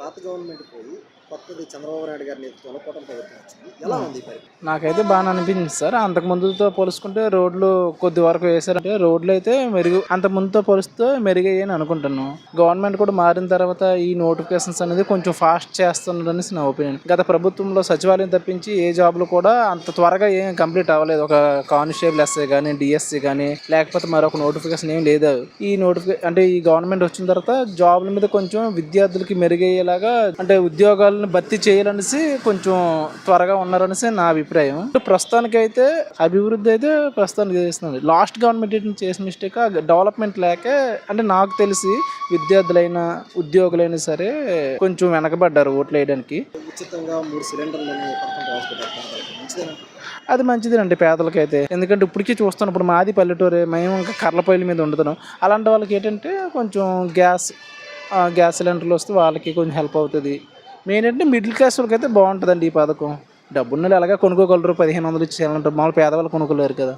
పాత గవర్నమెంట్ పోయి కొత్తది చంద్రబాబు నాయుడు గారి నేతృత్వంలో కూటమి ప్రభుత్వం వచ్చింది. ఎలా ఉంది ఈ పరిపాలన? నాకైతే బాగా అనిపించింది సార్. అంతకు ముందుతో పోల్చుకుంటే రోడ్లు కొద్ది వరకు వేసారంటే రోడ్లు అయితే అంత ముందుతో పోలిస్తే మెరుగయ్యాయని అనుకుంటున్నాను. గవర్నమెంట్ కూడా మారిన తర్వాత ఈ నోటిఫికేషన్స్ అనేది కొంచెం ఫాస్ట్ చేస్తున్నారు అనేసి నా ఒపీనియన్. గత ప్రభుత్వంలో సచివాలయం తప్పించి ఏ జాబ్లు కూడా అంత త్వరగా ఏం కంప్లీట్ అవ్వలేదు. ఒక కానిస్టేబుల్ ఎస్ఐ కానీ డిఎస్సి కానీ లేకపోతే మరొక నోటిఫికేషన్ ఏం లేదు. ఈ అంటే ఈ గవర్నమెంట్ వచ్చిన తర్వాత జాబ్ల మీద కొంచెం విద్యార్థులకి మెరుగయ్యేలాగా అంటే ఉద్యోగాలను భర్తీ చేయాలనేసి కొంచెం త్వరగా ఉన్నారనేసి నా అభిప్రాయం. ప్రస్తుతానికి అయితే అభివృద్ధి అయితే ప్రస్తుతానికి చేస్తుంది. లాస్ట్ గవర్నమెంట్ చేసిన మిస్టేక్ డెవలప్మెంట్ లేక అంటే నాకు తెలిసి విద్యార్థులైనా ఉద్యోగులైనా సరే కొంచెం వెనకబడ్డారు ఓట్లు వేయడానికి. ఉచితంగా 3 సిలిండర్లు పథకం ప్రవేశపెట్టారు. అది మంచిదేనండి పేదలకైతే. ఎందుకంటే ఇప్పటికీ చూస్తున్నాం. ఇప్పుడు మాది పల్లెటూరే, మేము ఇంకా కర్రల పొయ్యిల మీద వండుతున్నాం. అలాంటి వాళ్ళకి ఏంటంటే కొంచెం గ్యాస్ సిలిండర్లు వస్తే వాళ్ళకి కొంచెం హెల్ప్ అవుతుంది. మెయిన్ అంటే మిడిల్ క్లాస్ వాళ్ళకి అయితే బాగుంటుందండి ఈ పథకం. డబ్బున్న ఎలాగా కొనుక్కోగలరు, 1500 ఇచ్చి సిలిండర్. మామూలు పేదవాళ్ళు కొనుక్కోలేరు కదా.